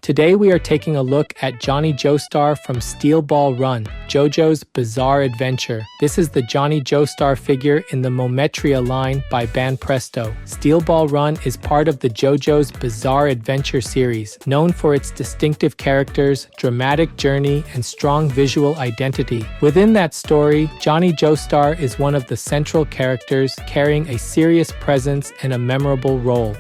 Today we are taking a look at Johnny Joestar from Steel Ball Run, JoJo's Bizarre Adventure. This is the Johnny Joestar figure in the Mometria line by Banpresto. Steel Ball Run is part of the JoJo's Bizarre Adventure series, known for its distinctive characters, dramatic journey, and strong visual identity. Within that story, Johnny Joestar is one of the central characters, carrying a serious presence and a memorable role.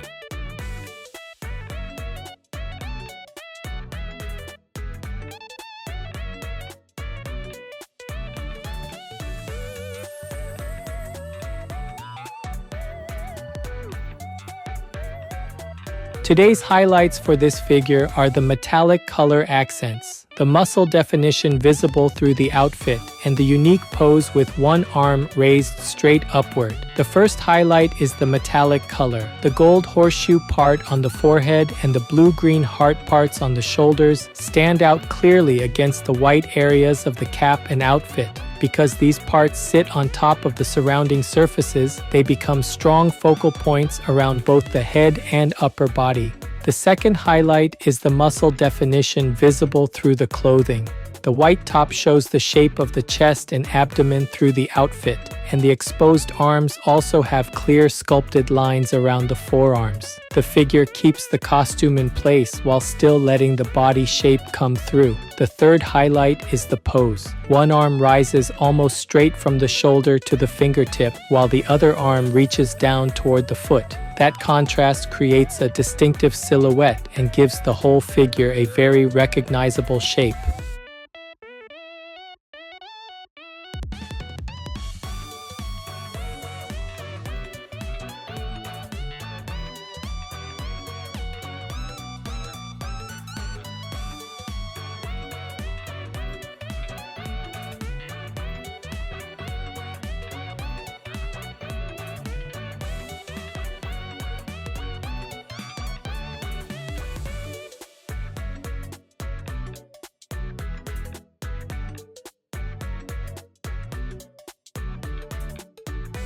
Today's highlights for this figure are the metallic color accents, the muscle definition visible through the outfit, and the unique pose with one arm raised straight upward. The first highlight is the metallic color. The gold horseshoe part on the forehead and the blue-green heart parts on the shoulders stand out clearly against the white areas of the cap and outfit. Because these parts sit on top of the surrounding surfaces, they become strong focal points around both the head and upper body. The second highlight is the muscle definition visible through the clothing. The white top shows the shape of the chest and abdomen through the outfit, and the exposed arms also have clear sculpted lines around the forearms. The figure keeps the costume in place while still letting the body shape come through. The third highlight is the pose. One arm rises almost straight from the shoulder to the fingertip, while the other arm reaches down toward the foot. That contrast creates a distinctive silhouette and gives the whole figure a very recognizable shape.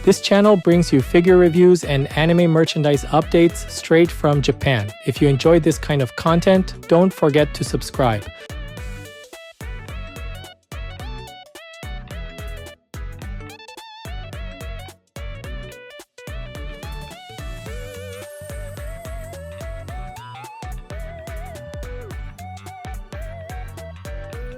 This channel brings you figure reviews and anime merchandise updates straight from Japan. If you enjoyed this kind of content, don't forget to subscribe.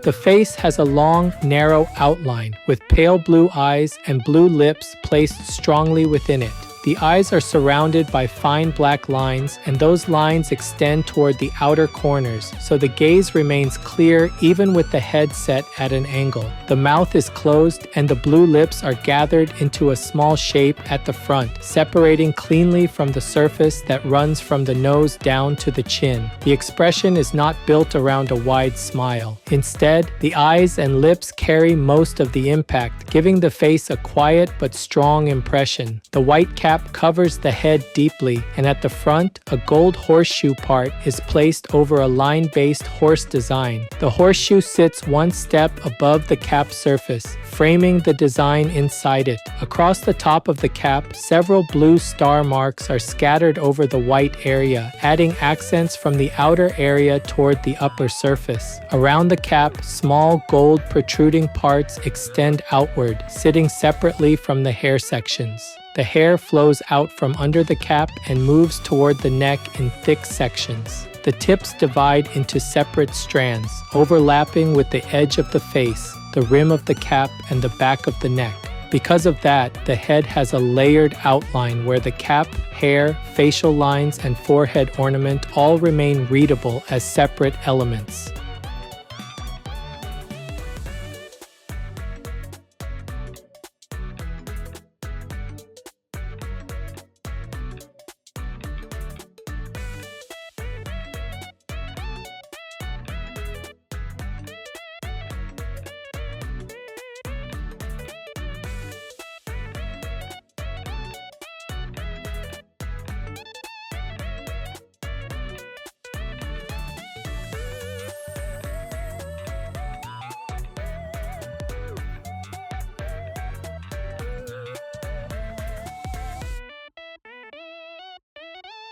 The face has a long, narrow outline with pale blue eyes and blue lips placed strongly within it. The eyes are surrounded by fine black lines, and those lines extend toward the outer corners, so the gaze remains clear even with the head set at an angle. The mouth is closed, and the blue lips are gathered into a small shape at the front, separating cleanly from the surface that runs from the nose down to the chin. The expression is not built around a wide smile. Instead, the eyes and lips carry most of the impact, giving the face a quiet but strong impression. The white cap covers the head deeply, and at the front, a gold horseshoe part is placed over a line-based horse design. The horseshoe sits one step above the cap surface, framing the design inside it. Across the top of the cap, several blue star marks are scattered over the white area, adding accents from the outer area toward the upper surface. Around the cap, small gold protruding parts extend outward, sitting separately from the hair sections. The hair flows out from under the cap and moves toward the neck in thick sections. The tips divide into separate strands, overlapping with the edge of the face, the rim of the cap, and the back of the neck. Because of that, the head has a layered outline where the cap, hair, facial lines, and forehead ornament all remain readable as separate elements.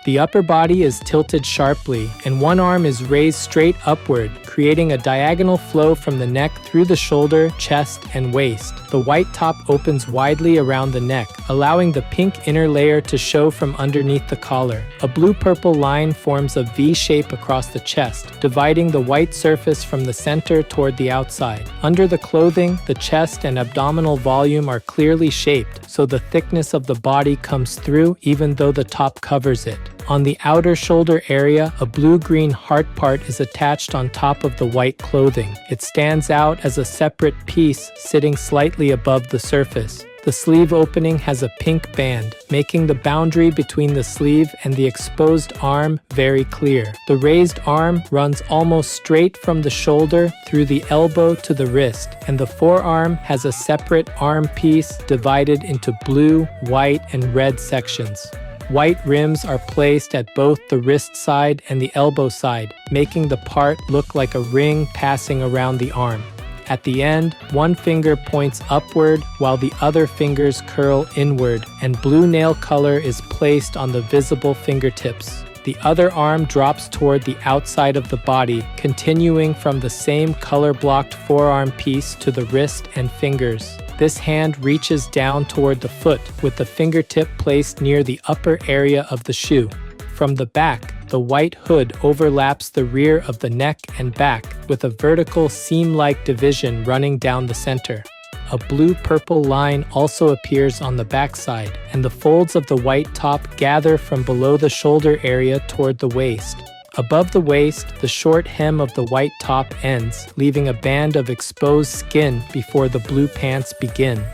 The upper body is tilted sharply, and one arm is raised straight upward, creating a diagonal flow from the neck through the shoulder, chest, and waist. The white top opens widely around the neck, allowing the pink inner layer to show from underneath the collar. A blue-purple line forms a V shape across the chest, dividing the white surface from the center toward the outside. Under the clothing, the chest and abdominal volume are clearly shaped, so the thickness of the body comes through even though the top covers it. On the outer shoulder area, a blue-green heart part is attached on top of the white clothing. It stands out as a separate piece, sitting slightly above the surface. The sleeve opening has a pink band, making the boundary between the sleeve and the exposed arm very clear. The raised arm runs almost straight from the shoulder through the elbow to the wrist, and the forearm has a separate arm piece divided into blue, white, and red sections. White rims are placed at both the wrist side and the elbow side, making the part look like a ring passing around the arm. At the end, one finger points upward while the other fingers curl inward, and blue nail color is placed on the visible fingertips. The other arm drops toward the outside of the body, continuing from the same color-blocked forearm piece to the wrist and fingers. This hand reaches down toward the foot, with the fingertip placed near the upper area of the shoe. From the back, the white hood overlaps the rear of the neck and back, with a vertical seam-like division running down the center. A blue-purple line also appears on the backside, and the folds of the white top gather from below the shoulder area toward the waist. Above the waist, the short hem of the white top ends, leaving a band of exposed skin before the blue pants begin.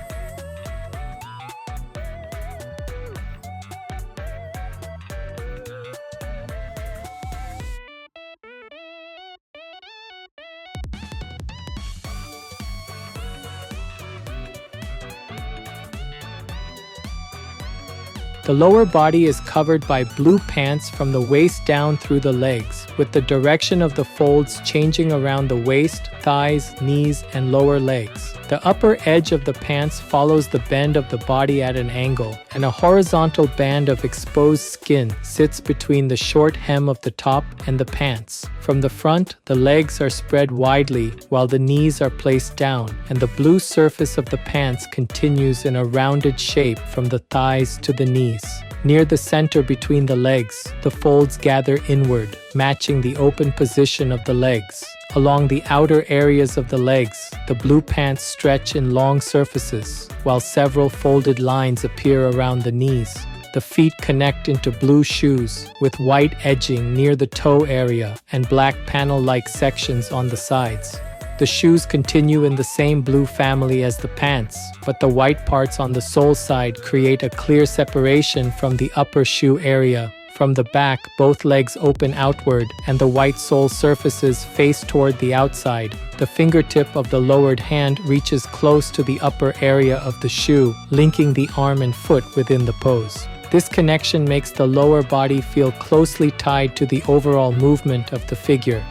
The lower body is covered by blue pants from the waist down through the legs, with the direction of the folds changing around the waist, thighs, knees, and lower legs. The upper edge of the pants follows the bend of the body at an angle, and a horizontal band of exposed skin sits between the short hem of the top and the pants. From the front, the legs are spread widely while the knees are placed down, and the blue surface of the pants continues in a rounded shape from the thighs to the knees. Near the center between the legs, the folds gather inward, matching the open position of the legs. Along the outer areas of the legs, the blue pants stretch in long surfaces, while several folded lines appear around the knees. The feet connect into blue shoes, with white edging near the toe area and black panel-like sections on the sides. The shoes continue in the same blue family as the pants, but the white parts on the sole side create a clear separation from the upper shoe area. From the back, both legs open outward, and the white sole surfaces face toward the outside. The fingertip of the lowered hand reaches close to the upper area of the shoe, linking the arm and foot within the pose. This connection makes the lower body feel closely tied to the overall movement of the figure.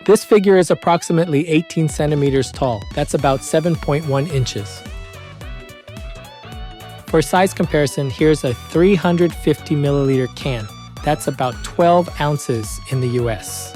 This figure is approximately 18 centimeters tall. That's about 7.1 inches. For size comparison, here's a 350 milliliter can. That's about 12 ounces in the US.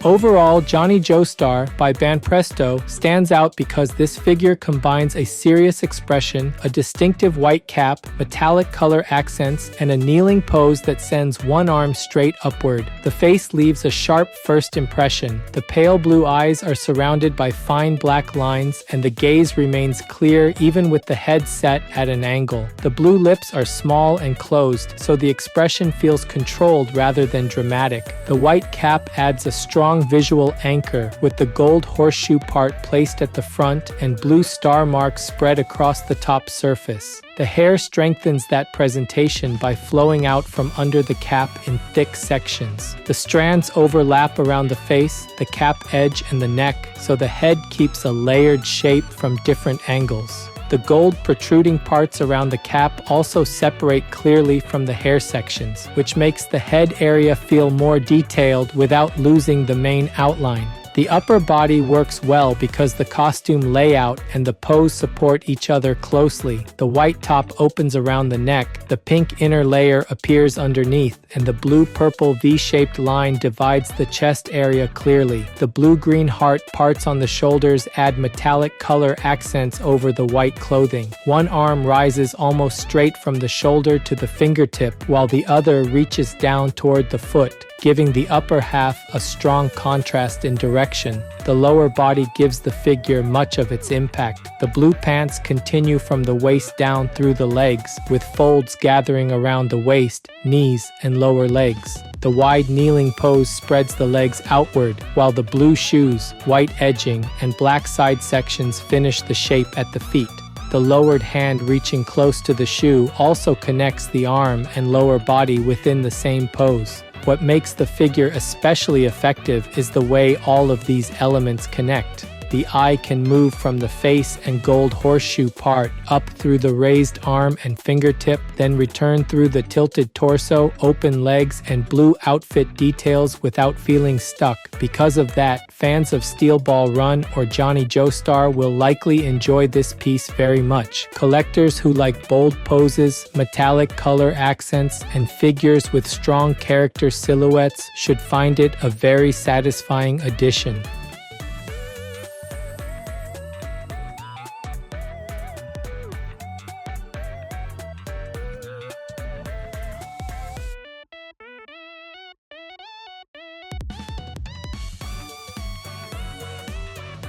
Overall, Johnny Joestar by Banpresto stands out because this figure combines a serious expression, a distinctive white cap, metallic color accents, and a kneeling pose that sends one arm straight upward. The face leaves a sharp first impression. The pale blue eyes are surrounded by fine black lines, and the gaze remains clear even with the head set at an angle. The blue lips are small and closed, so the expression feels controlled rather than dramatic. The white cap adds a strong visual anchor, with the gold horseshoe part placed at the front and blue star marks spread across the top surface. The hair strengthens that presentation by flowing out from under the cap in thick sections. The strands overlap around the face, the cap edge, and the neck, so the head keeps a layered shape from different angles. The gold protruding parts around the cap also separate clearly from the hair sections, which makes the head area feel more detailed without losing the main outline. The upper body works well because the costume layout and the pose support each other closely. The white top opens around the neck, the pink inner layer appears underneath, and the blue-purple V-shaped line divides the chest area clearly. The blue-green heart parts on the shoulders add metallic color accents over the white clothing. One arm rises almost straight from the shoulder to the fingertip, while the other reaches down toward the foot, giving the upper half a strong contrast in direction. The lower body gives the figure much of its impact. The blue pants continue from the waist down through the legs, with folds gathering around the waist, knees, and lower legs. The wide kneeling pose spreads the legs outward, while the blue shoes, white edging, and black side sections finish the shape at the feet. The lowered hand reaching close to the shoe also connects the arm and lower body within the same pose. What makes the figure especially effective is the way all of these elements connect. The eye can move from the face and gold horseshoe part up through the raised arm and fingertip, then return through the tilted torso, open legs, and blue outfit details without feeling stuck. Because of that, fans of Steel Ball Run or Johnny Joestar will likely enjoy this piece very much. Collectors who like bold poses, metallic color accents, and figures with strong character silhouettes should find it a very satisfying addition.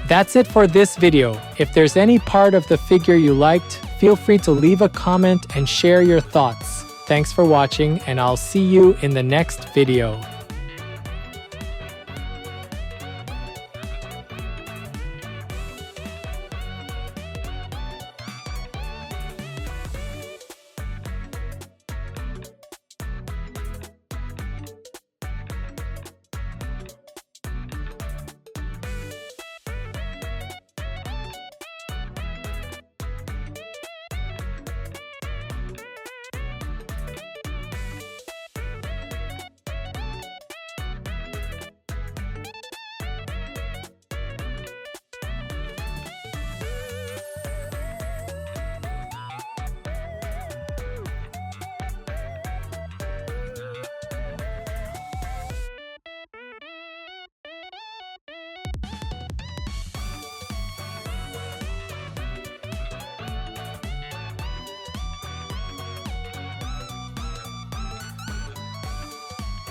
That's it for this video. If there's any part of the figure you liked, feel free to leave a comment and share your thoughts. Thanks for watching, and I'll see you in the next video.